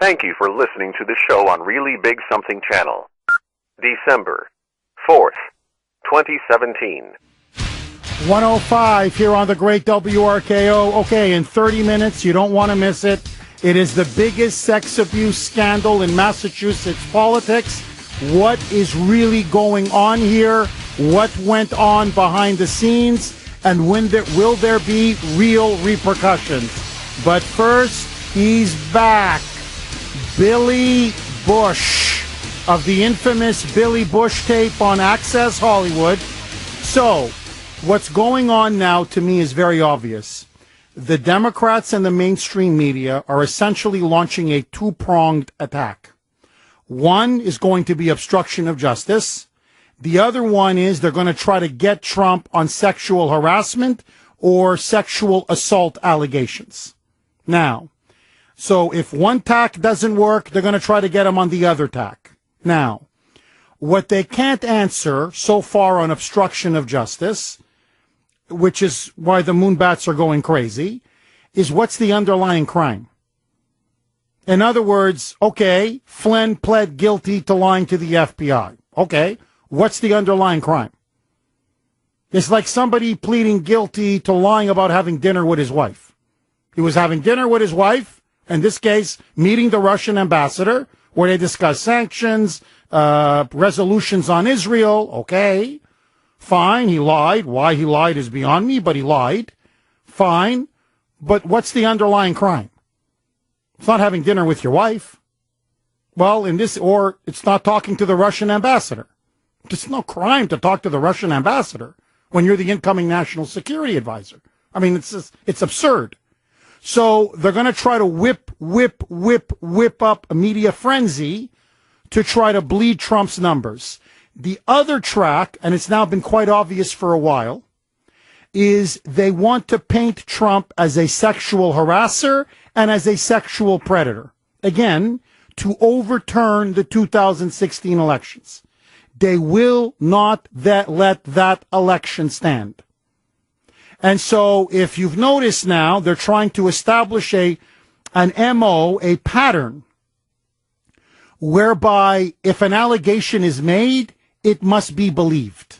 Thank you for listening to the show on Really Big Something Channel. December 4th, 2017. 105 here on the great WRKO. Okay, in 30 minutes, you don't want to miss it. It is the biggest sex abuse scandal in Massachusetts politics. What is really going on here? What went on behind the scenes? And will there be real repercussions? But first, he's back. Billy Bush of the infamous Billy Bush tape on Access Hollywood. So, what's going on now to me is very obvious. The Democrats and the mainstream media are essentially launching a two-pronged attack. One is going to be obstruction of justice. The other one is they're going to try to get Trump on sexual harassment or sexual assault allegations. Now, so if one tack doesn't work, they're going to try to get him on the other tack. Now, what they can't answer so far on obstruction of justice, which is why the Moonbats are going crazy, is what's the underlying crime? In other words, okay, Flynn pled guilty to lying to the FBI. Okay, what's the underlying crime? It's like somebody pleading guilty to lying about having dinner with his wife. He was having dinner with his wife, in this case, meeting the Russian ambassador, where they discuss sanctions, resolutions on Israel. Okay, fine, he lied. Why he lied is beyond me, but he lied. Fine, but what's the underlying crime? It's not having dinner with your wife. Well, or it's not talking to the Russian ambassador. It's no crime to talk to the Russian ambassador when you're the incoming national security advisor. I mean, it's absurd. So they're going to try to whip up a media frenzy to try to bleed Trump's numbers. The other track, and it's now been quite obvious for a while, is they want to paint Trump as a sexual harasser and as a sexual predator. Again, to overturn the 2016 elections. They will not let that election stand. And so if you've noticed now, they're trying to establish an MO, a pattern, whereby if an allegation is made, it must be believed.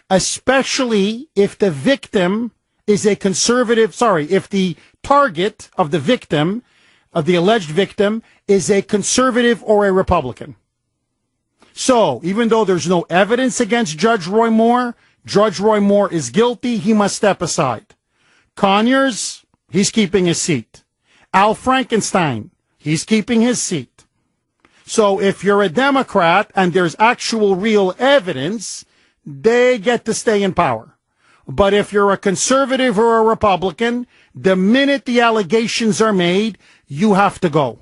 Especially if the victim is a conservative, if the target of the victim, of the alleged victim, is a conservative or a Republican. So, even though there's no evidence against Judge Roy Moore is guilty, he must step aside. Conyers, he's keeping his seat. Al Frankenstein, he's keeping his seat. So if you're a Democrat and there's actual real evidence, they get to stay in power. But if you're a conservative or a Republican, the minute the allegations are made, you have to go.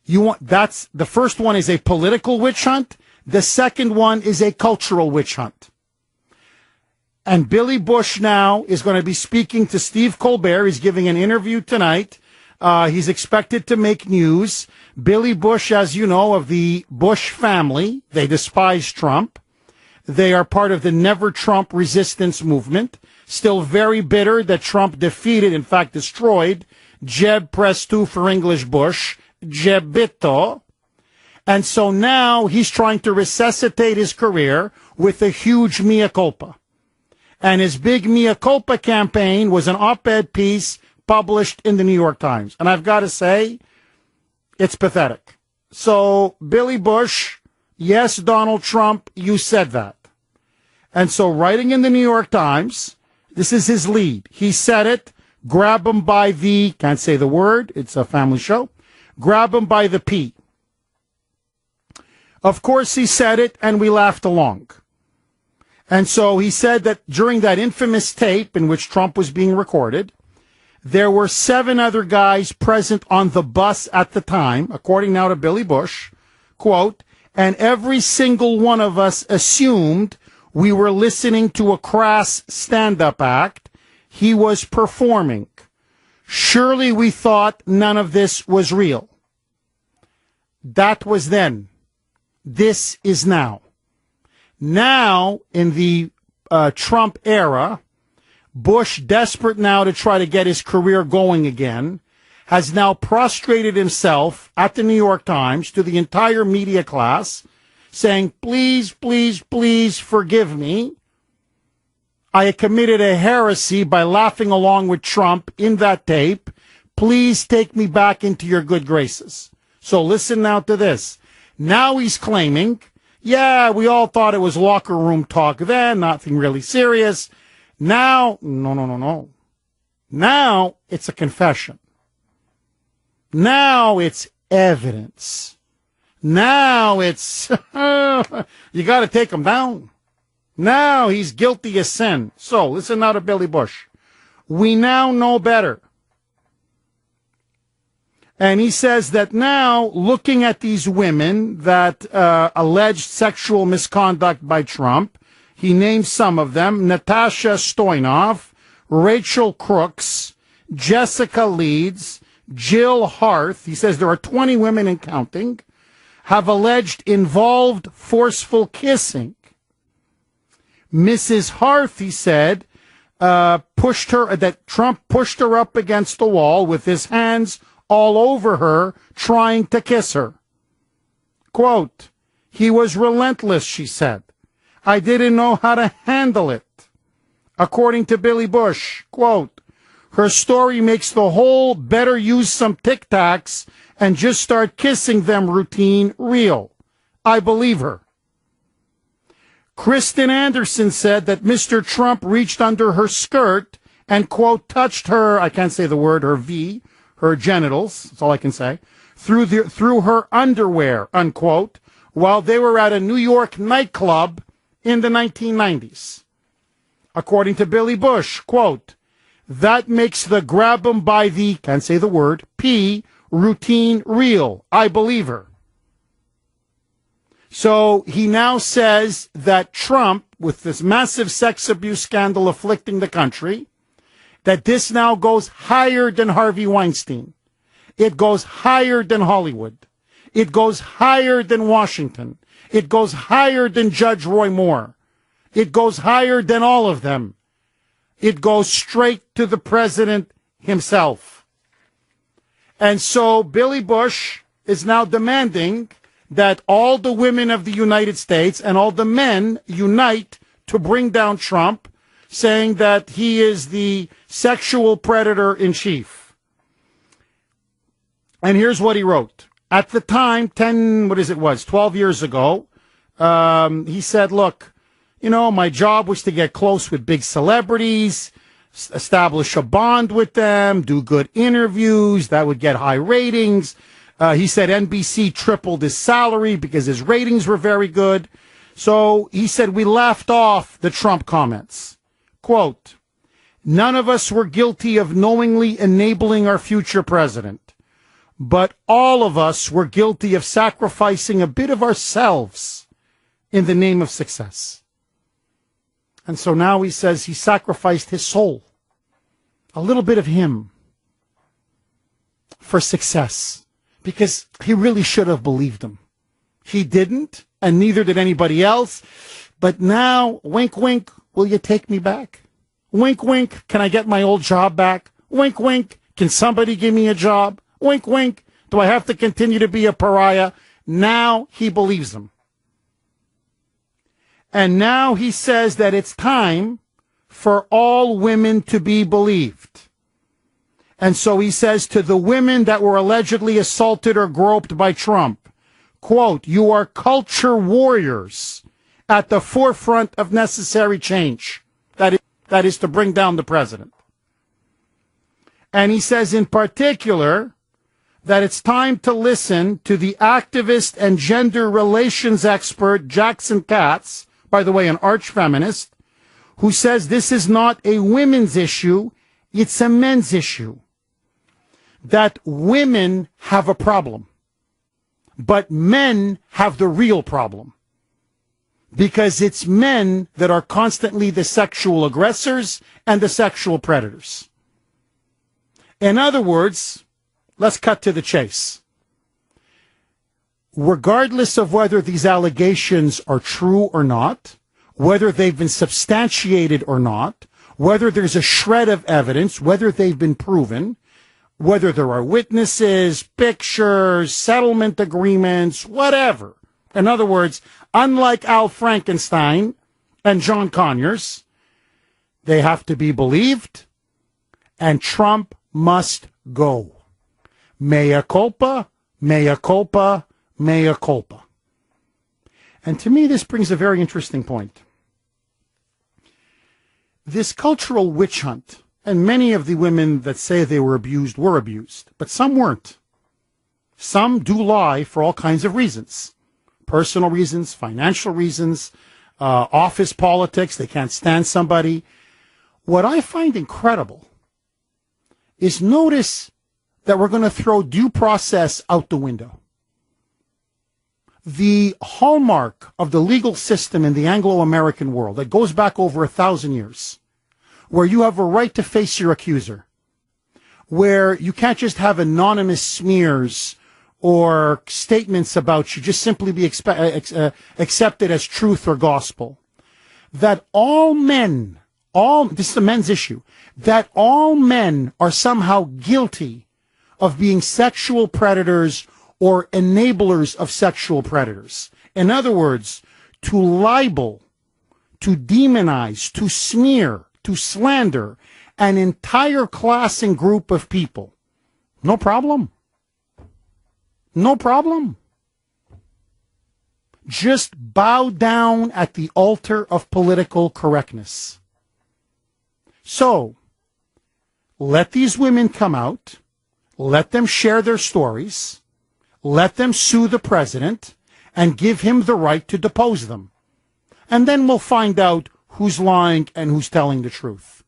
The first one is a political witch hunt. The second one is a cultural witch hunt. And Billy Bush now is going to be speaking to Steve Colbert. He's giving an interview tonight. He's expected to make news. Billy Bush, as you know, of the Bush family, they despise Trump. They are part of the Never Trump resistance movement. Still very bitter that Trump defeated, in fact destroyed, Jeb Prestu for English Bush, Jebito. And so now he's trying to resuscitate his career with a huge mea culpa. And his big mea culpa campaign was an op-ed piece published in the New York Times. And I've got to say, it's pathetic. So, Billy Bush, yes, Donald Trump, you said that. And so, writing in the New York Times, this is his lead. He said it, grab him by the, can't say the word, it's a family show, grab him by the P. Of course, he said it, and we laughed along. And so he said that during that infamous tape in which Trump was being recorded, there were 7 other guys present on the bus at the time, according now to Billy Bush, quote, and every single one of us assumed we were listening to a crass stand-up act he was performing. Surely we thought none of this was real. That was then. This is now. Now, in the Trump era, Bush, desperate now to try to get his career going again, has now prostrated himself at the New York Times to the entire media class, saying, please, please, please forgive me. I committed a heresy by laughing along with Trump in that tape. Please take me back into your good graces. So listen now to this. Now he's claiming, yeah, we all thought it was locker room talk then, nothing really serious. Now, no. Now it's a confession. Now it's evidence. Now it's, you got to take him down. Now he's guilty of sin. So listen now to Billy Bush. We now know better. And he says that now, looking at these women that alleged sexual misconduct by Trump, he names some of them: Natasha Stoyanov, Rachel Crooks, Jessica Leeds, Jill Harth. He says there are 20 women and counting, have alleged involved forceful kissing. Mrs. Harth, he said, that Trump pushed her up against the wall with his hands all over her, trying to kiss her. Quote, he was relentless, she said. I didn't know how to handle it. According to Billy Bush, quote, her story makes the whole better use some Tic Tacs and just start kissing them routine real. I believe her. Kristen Anderson said that Mr. Trump reached under her skirt and, quote, touched her, I can't say the word, her V, her genitals, that's all I can say, through her underwear, unquote, while they were at a New York nightclub in the 1990s. According to Billy Bush, quote, that makes the grab 'em by the, can't say the word, P, routine real. I believe her. So he now says that Trump, with this massive sex abuse scandal afflicting the country, that this now goes higher than Harvey Weinstein. It goes higher than Hollywood. It goes higher than Washington. It goes higher than Judge Roy Moore. It goes higher than all of them. It goes straight to the president himself. And so Billy Bush is now demanding that all the women of the United States and all the men unite to bring down Trump, saying that he is the sexual predator in chief. And here's what he wrote. At the time, 12 years ago, he said, look, my job was to get close with big celebrities, establish a bond with them, do good interviews that would get high ratings. He said NBC tripled his salary because his ratings were very good. So he said we laughed off the Trump comments. Quote, none of us were guilty of knowingly enabling our future president, but all of us were guilty of sacrificing a bit of ourselves in the name of success. And so now he says he sacrificed his soul, a little bit of him, for success. Because he really should have believed him. He didn't, and neither did anybody else. But now, wink, wink, will you take me back? Wink, wink, can I get my old job back? Wink, wink, can somebody give me a job? Wink, wink, do I have to continue to be a pariah? Now he believes him. And now he says that it's time for all women to be believed. And so he says to the women that were allegedly assaulted or groped by Trump, quote, you are culture warriors at the forefront of necessary change. That is to bring down the president. And he says in particular that it's time to listen to the activist and gender relations expert Jackson Katz, by the way, an arch feminist, who says this is not a women's issue, it's a men's issue. That women have a problem, but men have the real problem. Because it's men that are constantly the sexual aggressors and the sexual predators. In other words, let's cut to the chase. Regardless of whether these allegations are true or not, whether they've been substantiated or not, whether there's a shred of evidence, whether they've been proven, whether there are witnesses, pictures, settlement agreements, whatever. In other words, unlike Al Frankenstein and John Conyers, they have to be believed, and Trump must go. Mea culpa, mea culpa, mea culpa. And to me, this brings a very interesting point. This cultural witch hunt, and many of the women that say they were abused, but some weren't. Some do lie for all kinds of reasons. Personal reasons, financial reasons, office politics, they can't stand somebody. What I find incredible is notice that we're going to throw due process out the window. The hallmark of the legal system in the Anglo-American world that goes back over 1,000 years, where you have a right to face your accuser, where you can't just have anonymous smears or statements about you just simply be accepted as truth or gospel, that all men, this is a men's issue, that all men are somehow guilty of being sexual predators or enablers of sexual predators. In other words, to libel, to demonize, to smear, to slander an entire class and group of people. No problem. No problem. Just bow down at the altar of political correctness. So, let these women come out, let them share their stories, let them sue the president, and give him the right to depose them. And then we'll find out who's lying and who's telling the truth.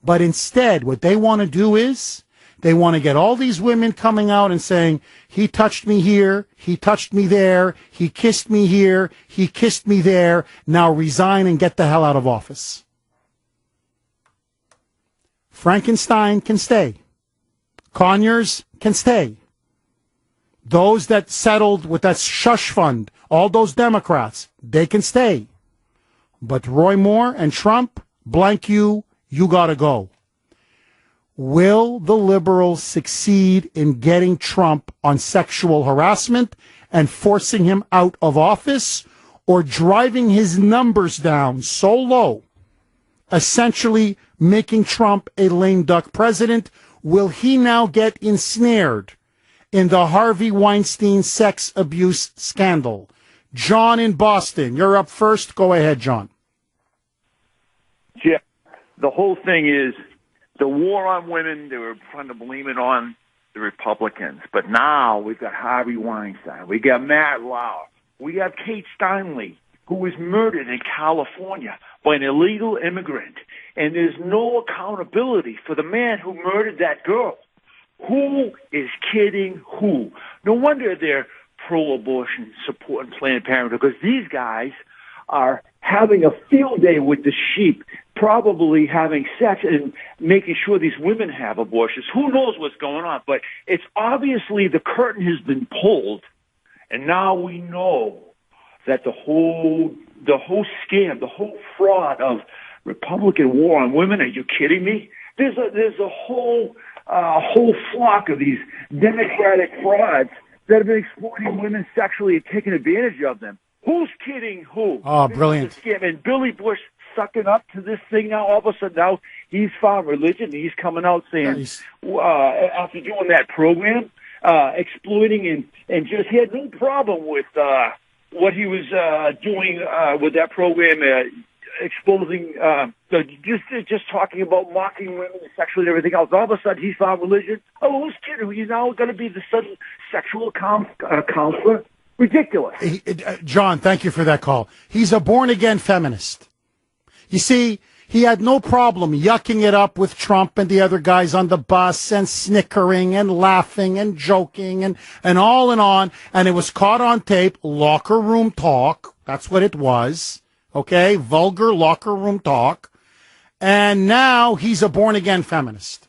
But instead, what they want to do is, they want to get all these women coming out and saying, he touched me here, he touched me there, he kissed me here, he kissed me there, now resign and get the hell out of office. Frankenstein can stay. Conyers can stay. Those that settled with that shush fund, all those Democrats, they can stay. But Roy Moore and Trump, blank you gotta go. Will the liberals succeed in getting Trump on sexual harassment and forcing him out of office, or driving his numbers down so low, essentially making Trump a lame duck president? Will he now get ensnared in the Harvey Weinstein sex abuse scandal? John in Boston, you're up first. Go ahead, John. Jeff, the whole thing is the war on women. They were trying to blame it on the Republicans. But now we've got Harvey Weinstein. We got Matt Lauer. We have Kate Steinle, who was murdered in California by an illegal immigrant. And there's no accountability for the man who murdered that girl. Who is kidding who? No wonder they're pro-abortion, supporting Planned Parenthood, because these guys are having a field day with the sheep, probably having sex and making sure these women have abortions. Who knows what's going on? But it's obviously the curtain has been pulled, and now we know that the whole scam, the whole fraud of Republican war on women. Are you kidding me? There's a whole flock of these Democratic frauds that have been exploiting women sexually and taking advantage of them. Who's kidding who? Oh, brilliant. Scam. And Billy Bush sucking up to this thing now. All of a sudden now he's found religion. He's coming out saying, after doing that program, exploiting and just he had no problem with what he was doing with that program, exposing, just talking about mocking women sexually and everything else. All of a sudden he's found religion. Oh, who's kidding? He's now going to be the sudden sexual counselor? Ridiculous. John, thank you for that call. He's a born-again feminist. You see, he had no problem yucking it up with Trump and the other guys on the bus and snickering and laughing and joking and all and on. And it was caught on tape, locker room talk. That's what it was. Okay? Vulgar locker room talk. And now he's a born-again feminist.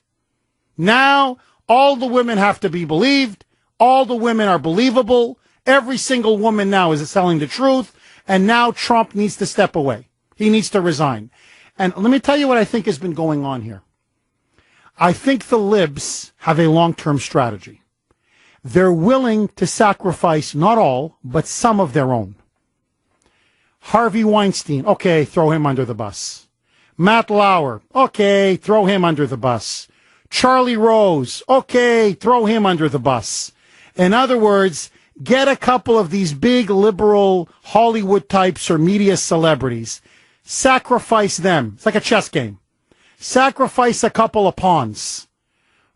Now all the women have to be believed. All the women are believable. Every single woman now is telling the truth, and now Trump needs to step away. He needs to resign. And let me tell you what I think has been going on here. I think the libs have a long-term strategy. They're willing to sacrifice not all, but some of their own. Harvey Weinstein, okay, throw him under the bus. Matt Lauer, okay, throw him under the bus. Charlie Rose, okay, throw him under the bus. In other words, get a couple of these big liberal Hollywood types or media celebrities, sacrifice them. It's like a chess game. Sacrifice a couple of pawns.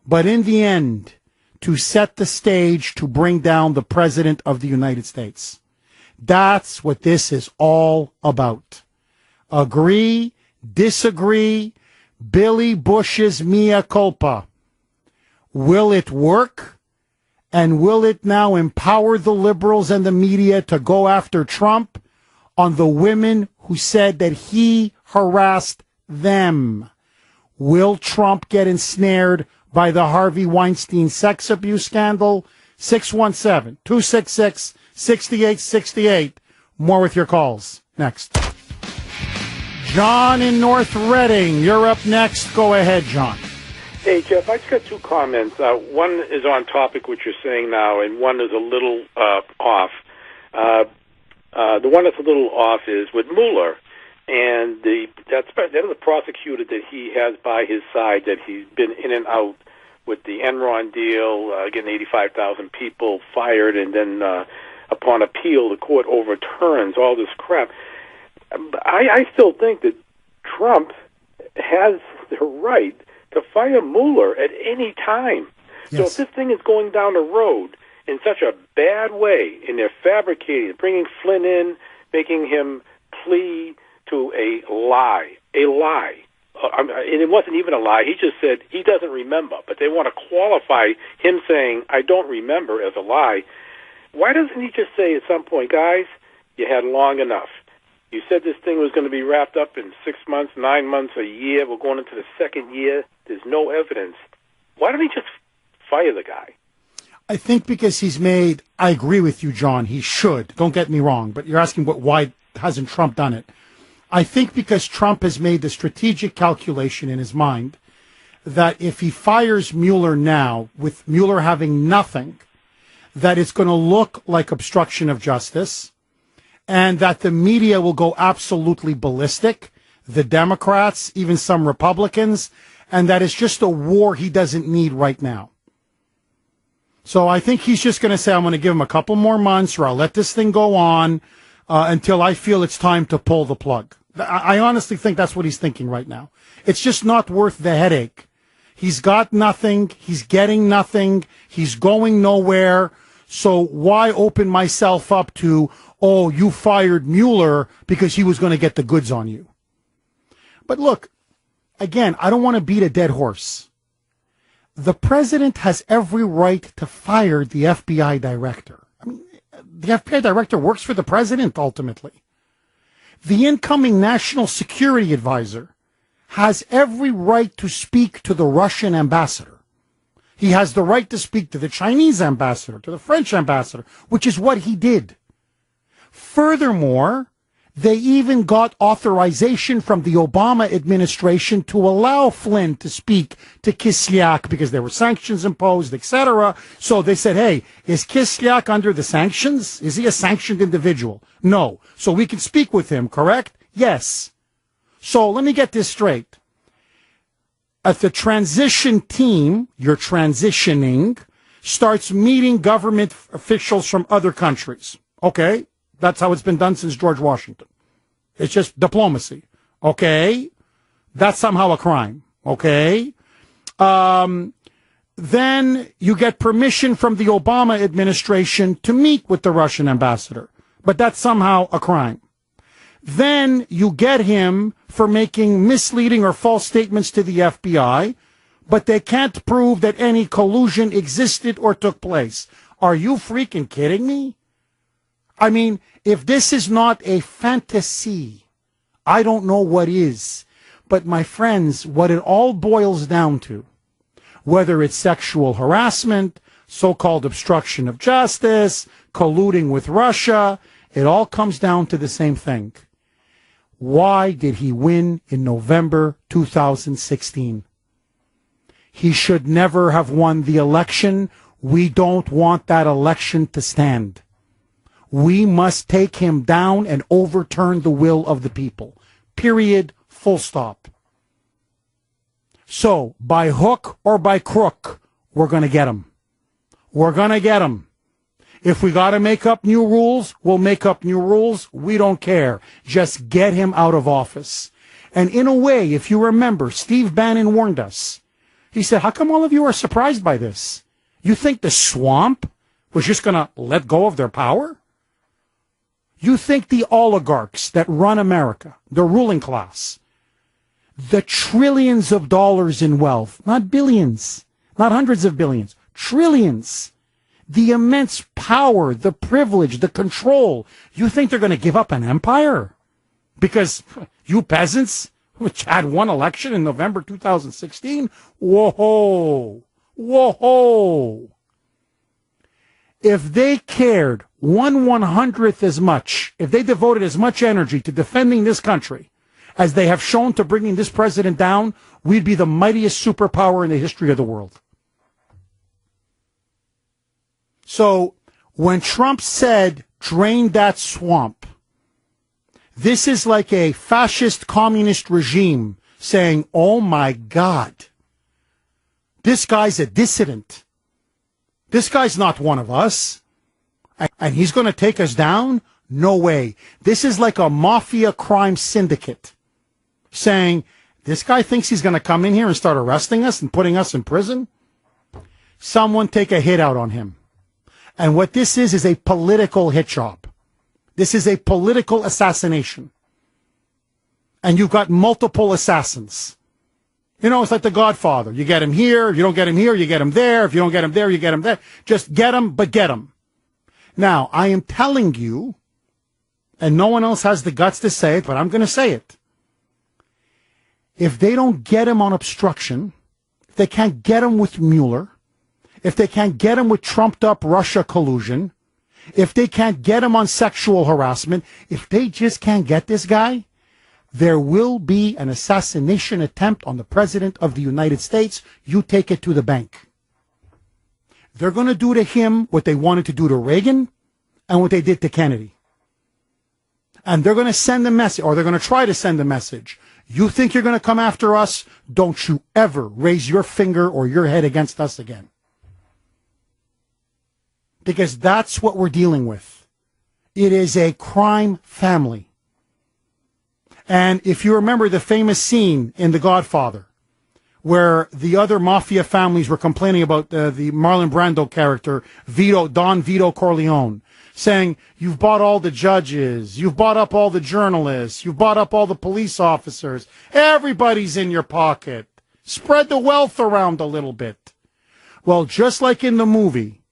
But in the end, to set the stage to bring down the President of the United States. That's what this is all about. Agree, disagree, Billy Bush's mea culpa. Will it work? And will it now empower the liberals and the media to go after Trump on the women who said that he harassed them? Will Trump get ensnared by the Harvey Weinstein sex abuse scandal? 617-266-6868. More with your calls. Next. John in North Reading, you're up next. Go ahead, John. Hey, Jeff, I just got two comments. One is on topic, what you're saying now, and one is a little off. The one that's a little off is with Mueller. And that's the prosecutor that he has by his side, that he's been in and out with the Enron deal, getting 85,000 people fired, and then upon appeal, the court overturns all this crap. I still think that Trump has the right to fire Mueller at any time. Yes. So if this thing is going down the road in such a bad way, and they're fabricating, bringing Flynn in, making him plea to a lie. And it wasn't even a lie. He just said he doesn't remember, but they want to qualify him saying, I don't remember, as a lie. Why doesn't he just say at some point, guys, you had long enough. You said this thing was going to be wrapped up in 6 months, 9 months, a year. We're going into the second year. There's no evidence. Why don't he just fire the guy? I think because I agree with you, John, he should. Don't get me wrong, but you're asking why hasn't Trump done it? I think because Trump has made the strategic calculation in his mind that if he fires Mueller now, with Mueller having nothing, that it's going to look like obstruction of justice, and that the media will go absolutely ballistic, the Democrats, even some Republicans, and that it's just a war he doesn't need right now. So I think he's just going to say, I'm going to give him a couple more months, or I'll let this thing go on until I feel it's time to pull the plug. I honestly think that's what he's thinking right now. It's just not worth the headache. He's got nothing. He's getting nothing. He's going nowhere. So why open myself up to, oh, you fired Mueller because he was going to get the goods on you? But look, again, I don't want to beat a dead horse. The president has every right to fire the FBI director. I mean, the FBI director works for the president ultimately. The incoming national security advisor has every right to speak to the Russian ambassador. He has the right to speak to the Chinese ambassador, to the French ambassador, which is what he did. Furthermore, they even got authorization from the Obama administration to allow Flynn to speak to Kislyak because there were sanctions imposed, etc. So they said, hey, is Kislyak under the sanctions? Is he a sanctioned individual? No. So we can speak with him, correct? Yes. So let me get this straight. At the transition team, you're transitioning, starts meeting government officials from other countries. Okay, that's how it's been done since George Washington. It's just diplomacy. Okay, that's somehow a crime. Okay, then you get permission from the Obama administration to meet with the Russian ambassador, but that's somehow a crime. Then you get him for making misleading or false statements to the FBI, but they can't prove that any collusion existed or took place. Are you freaking kidding me? I mean, if this is not a fantasy, I don't know what is. But my friends, what it all boils down to, whether it's sexual harassment, so-called obstruction of justice, colluding with Russia, it all comes down to the same thing. Why did he win in November 2016? He should never have won the election. We don't want that election to stand. We must take him down and overturn the will of the people. Period. Full stop. So, by hook or by crook, we're going to get him. We're going to get him. If we got to make up new rules, we'll make up new rules. We don't care. Just get him out of office. And in a way, if you remember, Steve Bannon warned us. He said, how come all of you are surprised by this? You think the swamp was just going to let go of their power? You think the oligarchs that run America, the ruling class, the trillions of dollars in wealth, not billions, not hundreds of billions, trillions, the immense power, the privilege, the control, you think they're going to give up an empire? Because you peasants, which had one election in November 2016, whoa, whoa. If they cared 1/100th as much, if they devoted as much energy to defending this country as they have shown to bringing this president down, we'd be the mightiest superpower in the history of the world. So when Trump said, drain that swamp, this is like a fascist communist regime saying, oh my God, this guy's a dissident. This guy's not one of us. And he's going to take us down? No way. This is like a mafia crime syndicate saying, this guy thinks he's going to come in here and start arresting us and putting us in prison? Someone take a hit out on him. And what this is a political hit job. This is a political assassination. And you've got multiple assassins. You know, it's like The Godfather. You get him here. If you don't get him here, you get him there. If you don't get him there, you get him there. Just get him, but get him. Now, I am telling you, and no one else has the guts to say it, but I'm going to say it. If they don't get him on obstruction, if they can't get him with Mueller, if they can't get him with trumped up Russia collusion, if they can't get him on sexual harassment, if they just can't get this guy, there will be an assassination attempt on the President of the United States. You take it to the bank. They're going to do to him what they wanted to do to Reagan and what they did to Kennedy. And they're going to send a message, or they're going to try to send a message. You think you're going to come after us? Don't you ever raise your finger or your head against us again. Because that's what we're dealing with. It is a crime family. And if you remember the famous scene in The Godfather, where the other mafia families were complaining about the Marlon Brando character, Don Vito Corleone, saying, you've bought all the judges, you've bought up all the journalists, you've bought up all the police officers, everybody's in your pocket. Spread the wealth around a little bit. Well, just like in the movie,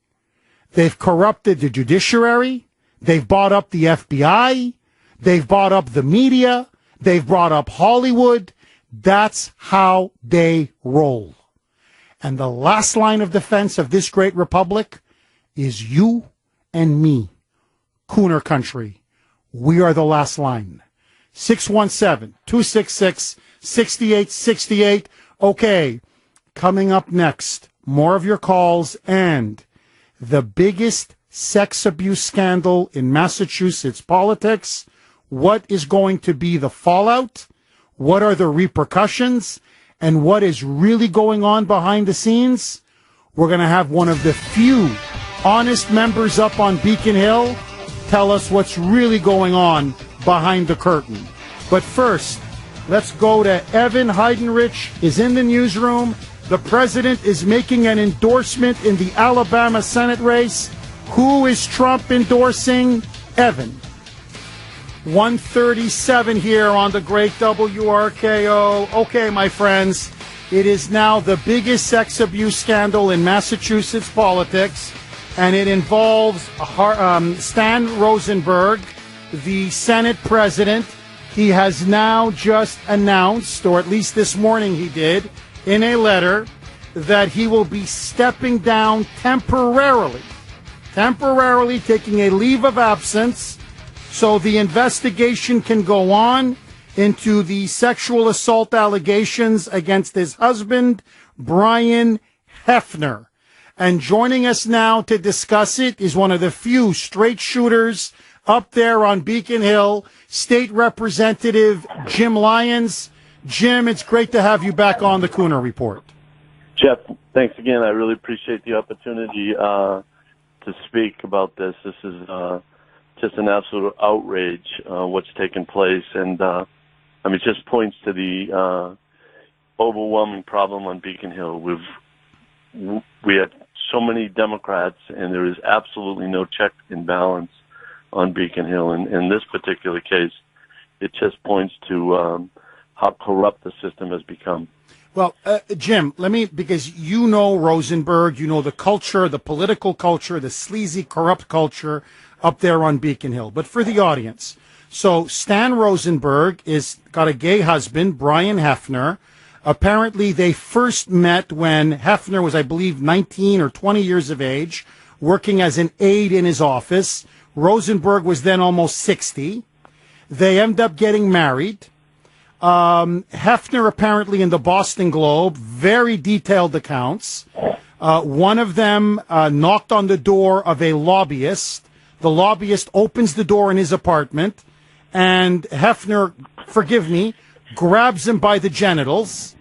they've corrupted the judiciary, they've bought up the FBI, they've bought up the media, they've brought up Hollywood. That's how they roll. And the last line of defense of this great republic is you and me. Kuhner country. We are the last line. 617-266-6868. Okay, coming up next, more of your calls and the biggest sex abuse scandal in Massachusetts politics. What is going to be the fallout? What are the repercussions? And what is really going on behind the scenes? We're going to have one of the few honest members up on Beacon Hill tell us what's really going on behind the curtain. But first, let's go to Evan Heidenrich is in the newsroom. The president is making an endorsement in the Alabama Senate race. Who is Trump endorsing? Evan. 137 here on the great WRKO. Okay, my friends, it is now the biggest sex abuse scandal in Massachusetts politics, and it involves Stan Rosenberg, the Senate president. He has now just announced, or at least this morning he did, in a letter, that he will be stepping down temporarily taking a leave of absence so the investigation can go on into the sexual assault allegations against his husband, Brian Hefner. And joining us now to discuss it is one of the few straight shooters up there on Beacon Hill, State Representative Jim Lyons. Jim, it's great to have you back on the Kuhner Report. Jeff, thanks again. I really appreciate the opportunity to speak about this. This is just an absolute outrage, what's taken place. And, it just points to the overwhelming problem on Beacon Hill. We have so many Democrats, and there is absolutely no check and balance on Beacon Hill. And in this particular case, it just points to how corrupt the system has become. Well, Jim, because you know Rosenberg, you know the culture, the political culture, the sleazy, corrupt culture up there on Beacon Hill. But for the audience, so Stan Rosenberg got a gay husband, Brian Hefner. Apparently, they first met when Hefner was, I believe, 19 or 20 years of age, working as an aide in his office. Rosenberg was then almost 60. They end up getting married. Hefner, apparently in the Boston Globe, very detailed accounts. One of them knocked on the door of a lobbyist. The lobbyist opens the door in his apartment, and Hefner, forgive me, grabs him by the genitals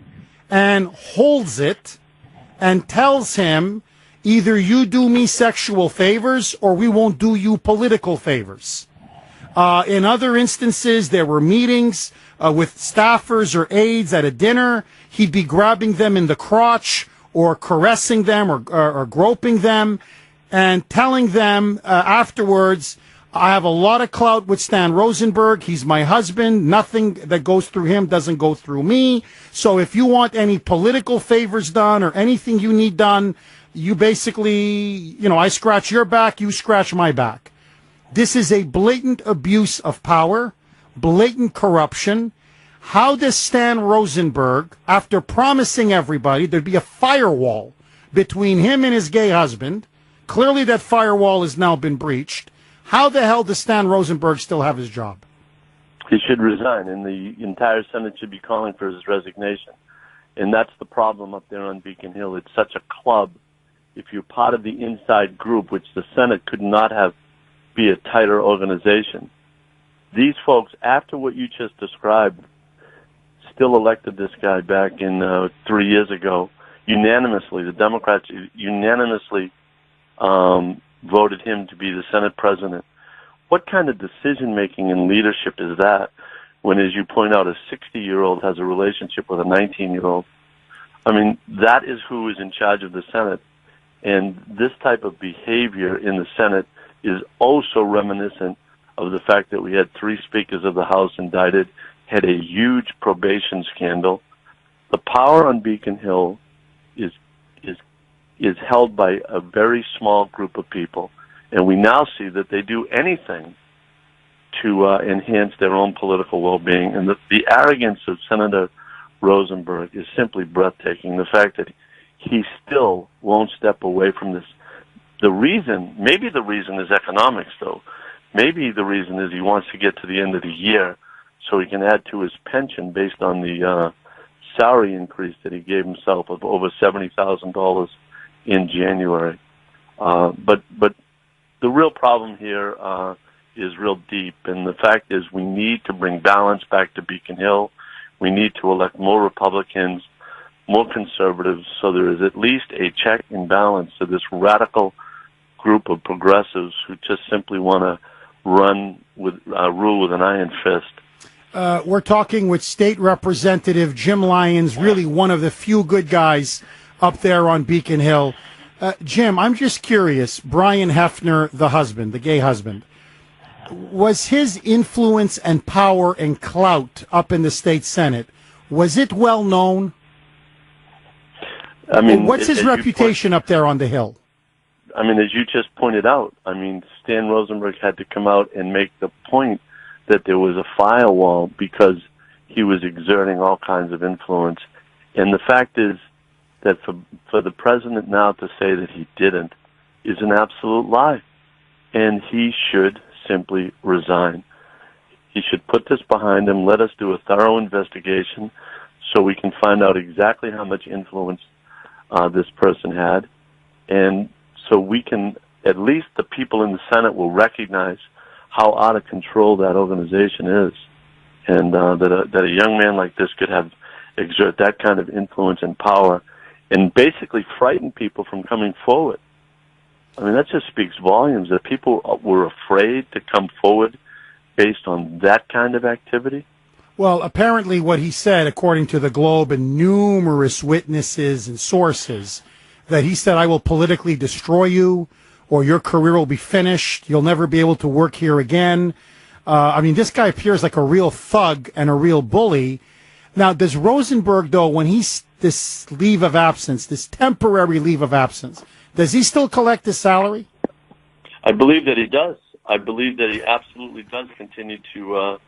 and holds it and tells him, either you do me sexual favors or we won't do you political favors. In other instances, there were meetings with staffers or aides at a dinner. He'd be grabbing them in the crotch or caressing them or groping them and telling them afterwards, I have a lot of clout with Stan Rosenberg. He's my husband. Nothing that goes through him doesn't go through me. So if you want any political favors done or anything you need done, you basically, I scratch your back, you scratch my back. This is a blatant abuse of power, blatant corruption. How does Stan Rosenberg, after promising everybody there'd be a firewall between him and his gay husband, clearly that firewall has now been breached, how the hell does Stan Rosenberg still have his job? He should resign, and the entire Senate should be calling for his resignation. And that's the problem up there on Beacon Hill. It's such a club. If you're part of the inside group, which the Senate could not have be a tighter organization, these folks, after what you just described, still elected this guy back in 3 years ago unanimously. The Democrats unanimously voted him to be the Senate president. What kind of decision-making and leadership is that when, as you point out, a 60-year-old has a relationship with a 19-year-old? That is who is in charge of the Senate. And this type of behavior in the Senate is also reminiscent of the fact that we had 3 speakers of the House indicted, had a huge probation scandal. The power on Beacon Hill is held by a very small group of people, and we now see that they do anything to enhance their own political well-being. And the arrogance of Senator Rosenberg is simply breathtaking. The fact that he still won't step away from this. Maybe the reason is economics, though. Maybe the reason is he wants to get to the end of the year so he can add to his pension based on the salary increase that he gave himself of over $70,000 in January. But the real problem here is real deep, and the fact is we need to bring balance back to Beacon Hill. We need to elect more Republicans, more conservatives, so there is at least a check and balance to this radical group of progressives who just simply want to rule with an iron fist. We're talking with State Representative Jim Lyons, really one of the few good guys up there on Beacon Hill. Jim, I'm just curious, Brian Hefner, the husband, the gay husband, was his influence and power and clout up in the state Senate, was it well known? What's his reputation up there on the Hill? As you just pointed out, Stan Rosenberg had to come out and make the point that there was a firewall because he was exerting all kinds of influence. And the fact is that for the president now to say that he didn't is an absolute lie. And he should simply resign. He should put this behind him, let us do a thorough investigation so we can find out exactly how much influence this person had. And so we can, at least the people in the Senate will recognize how out of control that organization is. And that a young man like this could exert that kind of influence and power and basically frighten people from coming forward. I mean, that just speaks volumes that people were afraid to come forward based on that kind of activity. Well, apparently what he said, according to the Globe and numerous witnesses and sources, that he said, I will politically destroy you, or your career will be finished. You'll never be able to work here again. I mean, this guy appears like a real thug and a real bully. Now, does Rosenberg, though, when he's this leave of absence, this temporary leave of absence, does he still collect his salary? I believe that he does. I believe that he absolutely does continue to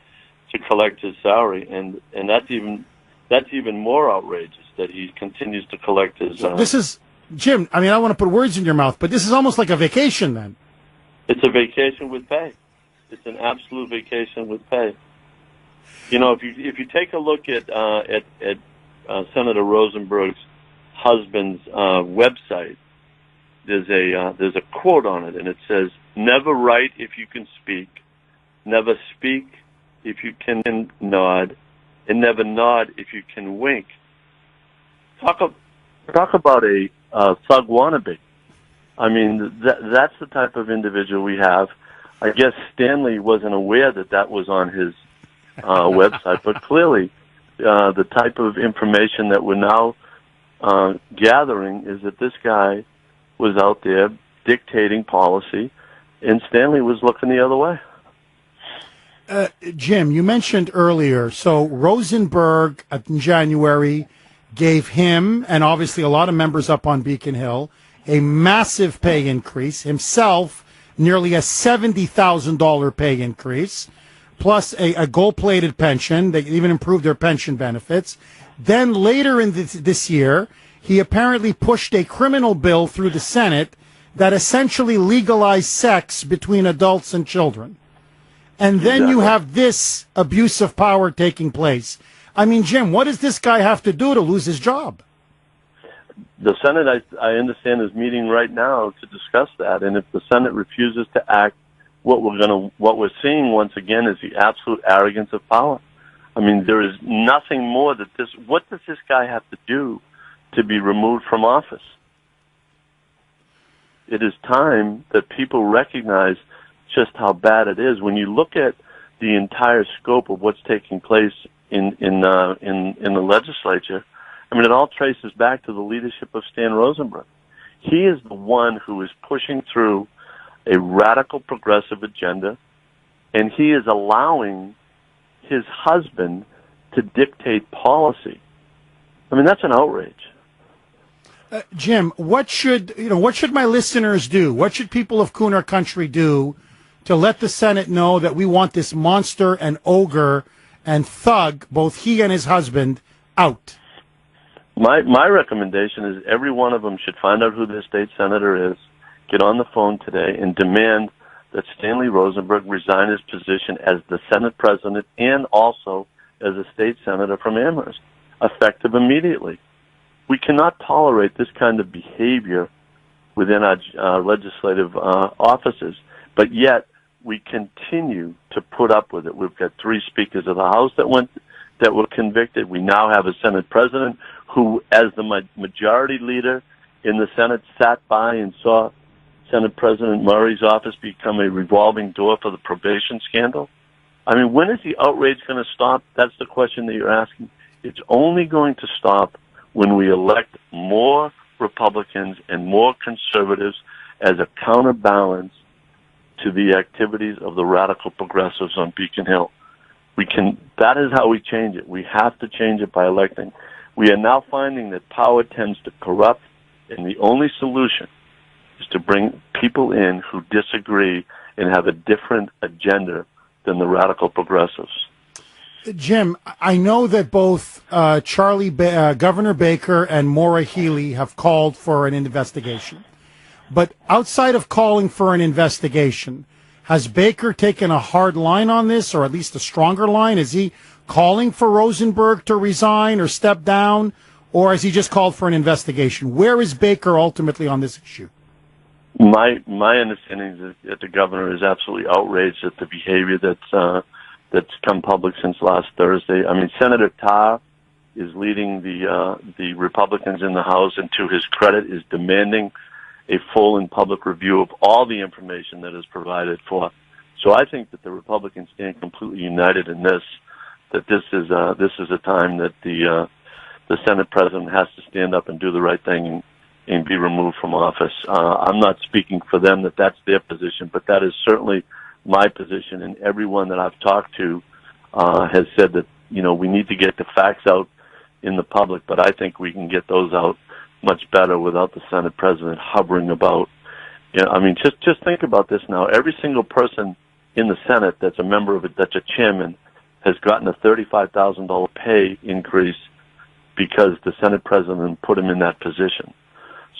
collect his salary, and that's even more outrageous that he continues to collect his. This is Jim. I mean, I don't want to put words in your mouth, but this is almost like a vacation. Then it's a vacation with pay. It's an absolute vacation with pay. You know, if you take a look at Senator Rosenberg's husband's website, there's a quote on it, and it says, "Never write if you can speak, never speak if you can nod, and never nod if you can wink." Talk about a thug wannabe. I mean, that's the type of individual we have. I guess Stanley wasn't aware that was on his website, but clearly the type of information that we're now gathering is that this guy was out there dictating policy, and Stanley was looking the other way. Jim, you mentioned earlier, so Rosenberg in January gave him, and obviously a lot of members up on Beacon Hill, a massive pay increase, himself nearly a $70,000 pay increase, plus a gold-plated pension. They even improved their pension benefits. Then later in this year, he apparently pushed a criminal bill through the Senate that essentially legalized sex between adults and children. And then you have this abuse of power taking place. I mean, Jim, what does this guy have to do to lose his job? The Senate, I understand, is meeting right now to discuss that. And if the Senate refuses to act, what we're seeing once again is the absolute arrogance of power. I mean, there is nothing more what does this guy have to do to be removed from office? It is time that people recognize just how bad it is. When you look at the entire scope of what's taking place in the legislature, I mean, it all traces back to the leadership of Stan Rosenberg. He is the one who is pushing through a radical progressive agenda, and he is allowing his husband to dictate policy. I mean, that's an outrage. Jim, what should my listeners do? What should people of Kuhner country do to let the Senate know that we want this monster and ogre and thug, both he and his husband, out? My recommendation is every one of them should find out who their state senator is, get on the phone today, and demand that Stanley Rosenberg resign his position as the Senate president and also as a state senator from Amherst, effective immediately. We cannot tolerate this kind of behavior within our legislative offices, but yet we continue to put up with it. We've got 3 speakers of the House that were convicted. We now have a Senate president who, as the majority leader in the Senate, sat by and saw Senate President Murray's office become a revolving door for the probation scandal. I mean, when is the outrage going to stop? That's the question that you're asking. It's only going to stop when we elect more Republicans and more conservatives as a counterbalance to the activities of the radical progressives on Beacon Hill. That is how we change it. We have to change it by electing. We are now finding that power tends to corrupt, and the only solution is to bring people in who disagree and have a different agenda than the radical progressives. Jim, I know that both Governor Baker and Maura Healey have called for an investigation. But outside of calling for an investigation, has Baker taken a hard line on this, or at least a stronger line? Is he calling for Rosenberg to resign or step down? or has he just called for an investigation? Where is Baker ultimately on this issue? My understanding is that the governor is absolutely outraged at the behavior that's come public since last Thursday. I mean, Senator Tarr is leading the Republicans in the House, and to his credit, is demanding a full and public review of all the information that is provided for. So I think that the Republicans stand completely united in this. That this is a time that the Senate president has to stand up and do the right thing and be removed from office. I'm not speaking for them that that's their position, but that is certainly my position. And everyone that I've talked to has said that we need to get the facts out in the public, but I think we can get those out much better without the Senate president hovering about. I mean, just think about this now. Every single person in the Senate that's a member of it, that's a chairman, has gotten a $35,000 pay increase because the Senate president put him in that position.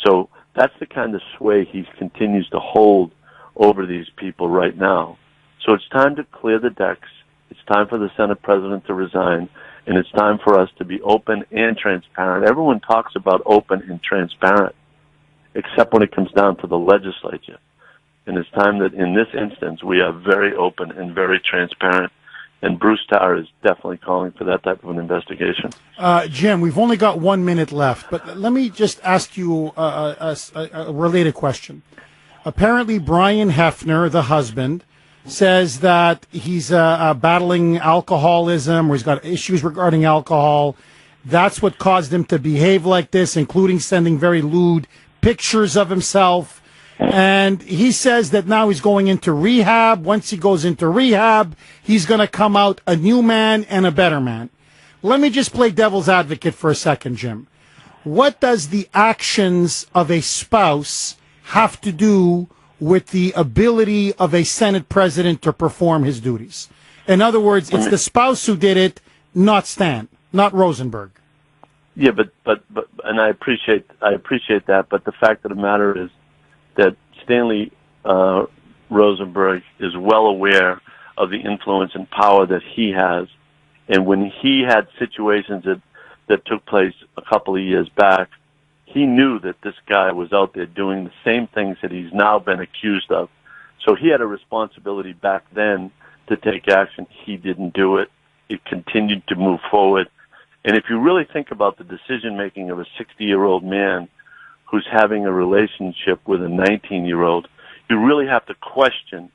So that's the kind of sway he continues to hold over these people right now. So it's time to clear the decks. It's time for the Senate president to resign, and it's time for us to be open and transparent. Everyone talks about open and transparent, except when it comes down to the legislature. And it's time that in this instance we are very open and very transparent. And Bruce Tarr is definitely calling for that type of an investigation. Jim, we've only got 1 minute left, but let me just ask you a related question. Apparently, Brian Hefner, the husband, says that he's battling alcoholism, or he's got issues regarding alcohol. That's what caused him to behave like this, including sending very lewd pictures of himself. And he says that now he's going into rehab. Once he goes into rehab, he's going to come out a new man and a better man. Let me just play devil's advocate for a second, Jim. What does the actions of a spouse have to do with the ability of a Senate president to perform his duties? In other words, it's the spouse who did it, not Stan, not Rosenberg. Yeah, but and I appreciate that, but the fact of the matter is that Stanley Rosenberg is well aware of the influence and power that he has. And when he had situations that took place a couple of years back, he knew that this guy was out there doing the same things that he's now been accused of. So he had a responsibility back then to take action. He didn't do it. It continued to move forward. And if you really think about the decision-making of a 60-year-old man who's having a relationship with a 19-year-old, you really have to question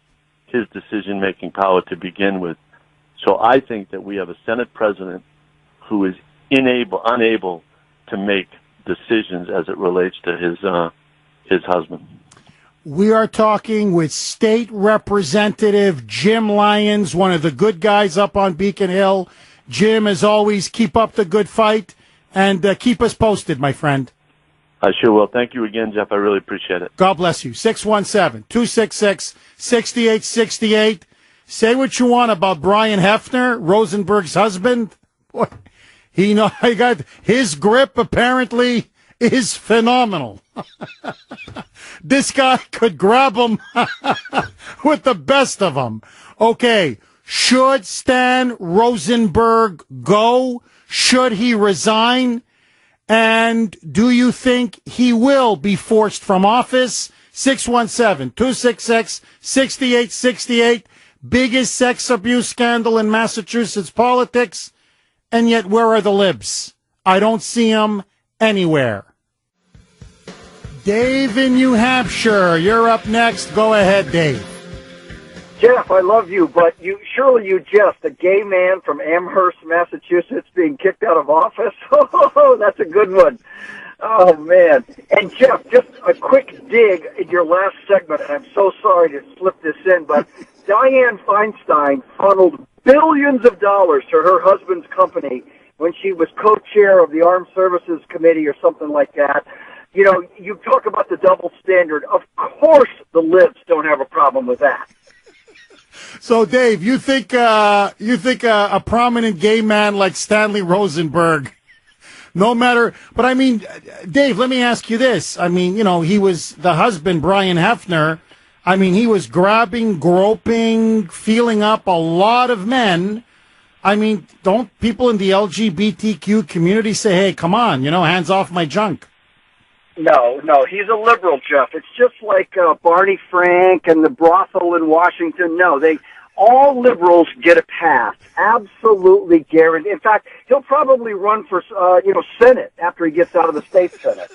his decision-making power to begin with. So I think that we have a Senate president who is unable to make decisions as it relates to his husband. We are talking with State Representative Jim Lyons, one of the good guys up on Beacon Hill. Jim, as always, keep up the good fight and keep us posted, my friend. I sure will. Thank you again, Jeff. I really appreciate it. God bless you. 617-266-6868. Say what you want about Brian Hefner, Rosenberg's husband. Boy, he got his grip apparently is phenomenal. This guy could grab him with the best of them. Okay, should Stan Rosenberg go? Should he resign? And do you think he will be forced from office? 617-266-6868. Biggest sex abuse scandal in Massachusetts politics. And yet, where are the libs? I don't see them anywhere. Dave in New Hampshire, you're up next. Go ahead, Dave. Jeff, I love you, but surely you jest. A gay man from Amherst, Massachusetts, being kicked out of office? Oh, that's a good one. Oh, man. And, Jeff, just a quick dig in your last segment, and I'm so sorry to slip this in, but Dianne Feinstein funneled billions of dollars to her husband's company when she was co-chair of the Armed Services Committee or something like that. You know, you talk about the double standard. Of course the libs don't have a problem with that. So, Dave, you think a prominent gay man like Stanley Rosenberg, no matter, but I mean, Dave, let me ask you this. I mean, you know, he was the husband, Brian Hefner. I mean, he was grabbing, groping, feeling up a lot of men. I mean, don't people in the LGBTQ community say, hey, come on, hands off my junk? No, he's a liberal, Jeff. It's just like Barney Frank and the brothel in Washington. No, all liberals get a pass. Absolutely guaranteed. In fact, he'll probably run for, Senate after he gets out of the state Senate.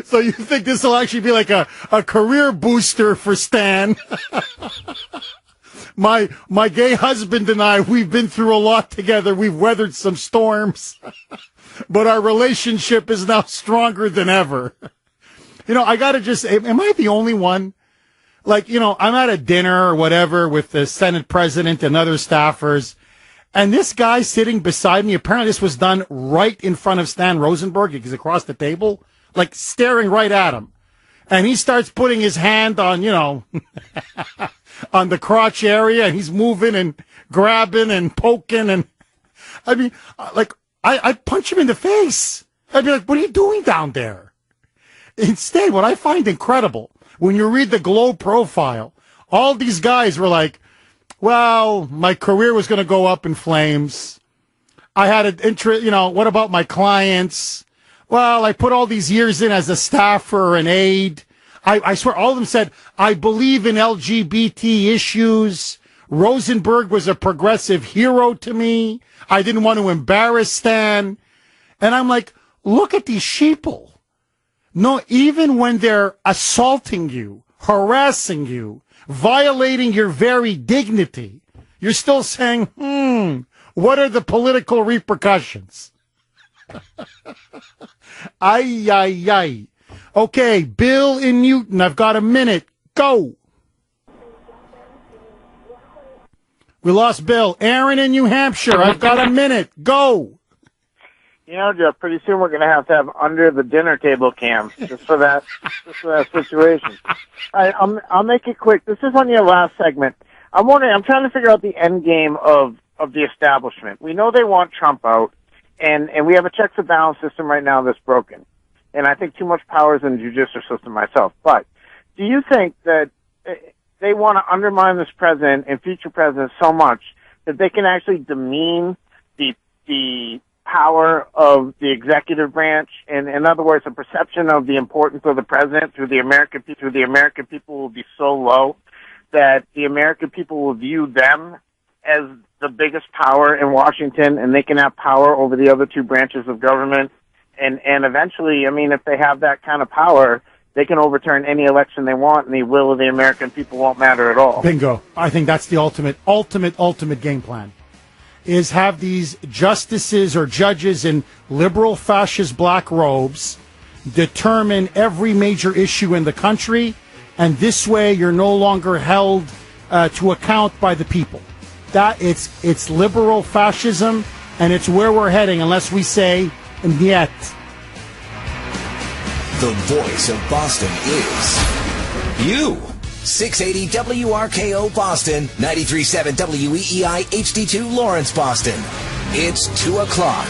So you think this will actually be like a career booster for Stan? My gay husband and I, we've been through a lot together. We've weathered some storms, but our relationship is now stronger than ever. I got to just, am I the only one? Like, I'm at a dinner or whatever with the Senate president and other staffers, and this guy sitting beside me, apparently this was done right in front of Stan Rosenberg. He's across the table, like staring right at him. And he starts putting his hand on, on the crotch area, and he's moving and grabbing and poking. And I mean, I'd punch him in the face. I'd be like, what are you doing down there? Instead, what I find incredible, when you read the Globe profile, all these guys were like, well, my career was going to go up in flames. I had an interest, what about my clients? Well, I put all these years in as a staffer and aide. I swear all of them said, I believe in LGBT issues. Rosenberg was a progressive hero to me. I didn't want to embarrass Stan. And I'm like, look at these sheeple. No, even when they're assaulting you, harassing you, violating your very dignity, you're still saying, what are the political repercussions? Ay, ay, ay. Okay, Bill in Newton, I've got a minute. Go. We lost Bill. Aaron in New Hampshire, I've got a minute. Go. Jeff, pretty soon we're going to have under the dinner table cam just for that situation. All right, I'll make it quick. This is on your last segment. I'm trying to figure out the end game of the establishment. We know they want Trump out, and we have a checks and balance system right now that's broken. And I think too much power is in the judicial system myself. But do you think that they want to undermine this president and future presidents so much that they can actually demean the power of the executive branch, and in other words, the perception of the importance of the president through the American people will be so low that the American people will view them as the biggest power in Washington, and they can have power over the other two branches of government. And eventually, I mean, if they have that kind of power, they can overturn any election they want, and the will of the American people won't matter at all. Bingo. I think that's the ultimate game plan. Is have these justices or judges in liberal fascist black robes determine every major issue in the country, and this way you're no longer held to account by the people. That it's liberal fascism, and it's where we're heading unless we say niet. The voice of Boston is you. 680 WRKO Boston, 93.7 WEEI HD2 Lawrence, Boston. It's 2 o'clock.